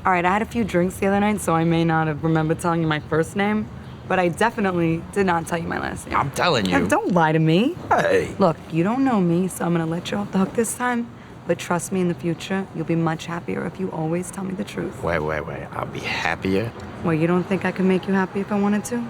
All right, I had a few drinks the other night, so I may not have remembered telling you my first name, but I definitely did not tell you my last name. I'm telling you. Don't lie to me. Hey. Look, you don't know me, so I'm gonna let you off the hook this time, but trust me, in the future, you'll be much happier if you always tell me the truth. Wait. I'll be happier? Well, you don't think I could make you happy if I wanted to?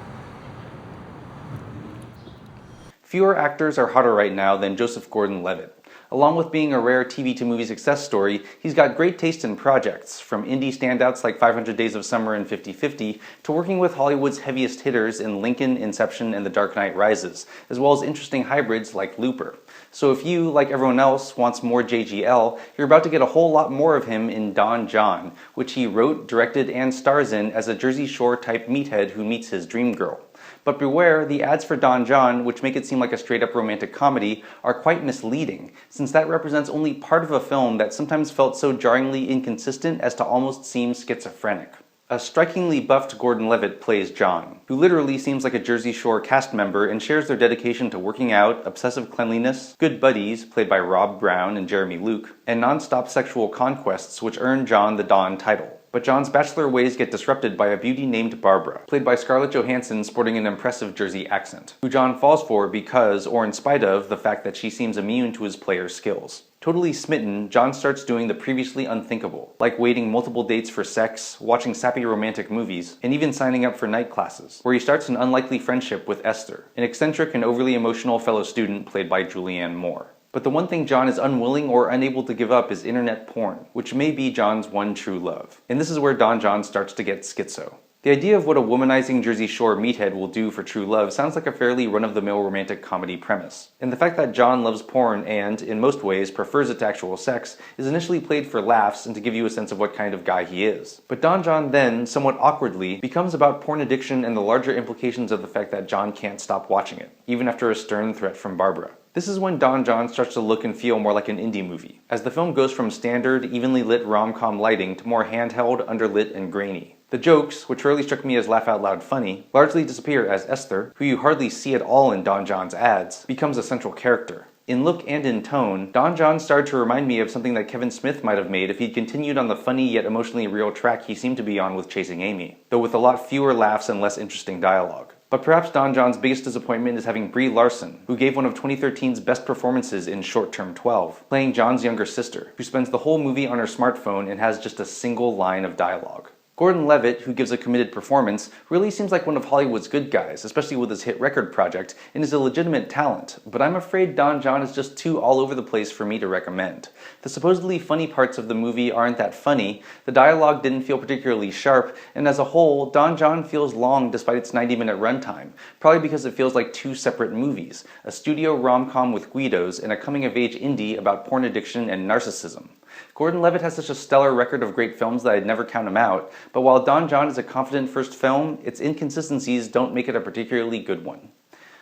Fewer actors are hotter right now than Joseph Gordon-Levitt. Along with being a rare TV-to-movie success story, he's got great taste in projects, from indie standouts like 500 Days of Summer and 50/50, to working with Hollywood's heaviest hitters in Lincoln, Inception, and The Dark Knight Rises, as well as interesting hybrids like Looper. So if you, like everyone else, wants more JGL, you're about to get a whole lot more of him in JON, which he wrote, directed, and stars in as a Jersey Shore-type meathead who meets his dream girl. But beware, the ads for JON, which make it seem like a straight-up romantic comedy, are quite misleading, since that represents only part of a film that sometimes felt so jarringly inconsistent as to almost seem schizophrenic. A strikingly buffed Gordon-Levitt plays John, who literally seems like a Jersey Shore cast member and shares their dedication to working out, obsessive cleanliness, good buddies, played by Rob Brown and Jeremy Luke, and non-stop sexual conquests which earn John the Don title. But John's bachelor ways get disrupted by a beauty named Barbara, played by Scarlett Johansson sporting an impressive Jersey accent, who John falls for because, or in spite of, the fact that she seems immune to his player's skills. Totally smitten, John starts doing the previously unthinkable, like waiting multiple dates for sex, watching sappy romantic movies, and even signing up for night classes, where he starts an unlikely friendship with Esther, an eccentric and overly emotional fellow student played by Julianne Moore. But the one thing John is unwilling or unable to give up is internet porn, which may be John's one true love. And this is where JON starts to get schizo. The idea of what a womanizing Jersey Shore meathead will do for true love sounds like a fairly run-of-the-mill romantic comedy premise. And the fact that John loves porn and, in most ways, prefers it to actual sex is initially played for laughs and to give you a sense of what kind of guy he is. But JON then, somewhat awkwardly, becomes about porn addiction and the larger implications of the fact that John can't stop watching it, even after a stern threat from Barbara. This is when JON starts to look and feel more like an indie movie, as the film goes from standard, evenly lit rom-com lighting to more handheld, underlit, and grainy. The jokes, which rarely struck me as laugh-out-loud funny, largely disappear as Esther, who you hardly see at all in JON's ads, becomes a central character. In look and in tone, JON started to remind me of something that Kevin Smith might have made if he'd continued on the funny yet emotionally real track he seemed to be on with Chasing Amy, though with a lot fewer laughs and less interesting dialogue. But perhaps JON's biggest disappointment is having Brie Larson, who gave one of 2013's best performances in Short Term 12, playing John's younger sister, who spends the whole movie on her smartphone and has just a single line of dialogue. Gordon-Levitt, who gives a committed performance, really seems like one of Hollywood's good guys, especially with his hit record project, and is a legitimate talent, but I'm afraid JON is just too all over the place for me to recommend. The supposedly funny parts of the movie aren't that funny, the dialogue didn't feel particularly sharp, and as a whole, JON feels long despite its 90-minute runtime, probably because it feels like two separate movies, a studio rom-com with Guidos and a coming-of-age indie about porn addiction and narcissism. Gordon-Levitt has such a stellar record of great films that I'd never count him out, but while JON is a confident first film, its inconsistencies don't make it a particularly good one.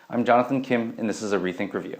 I'm Jonathan Kim, and this is a ReThink Review.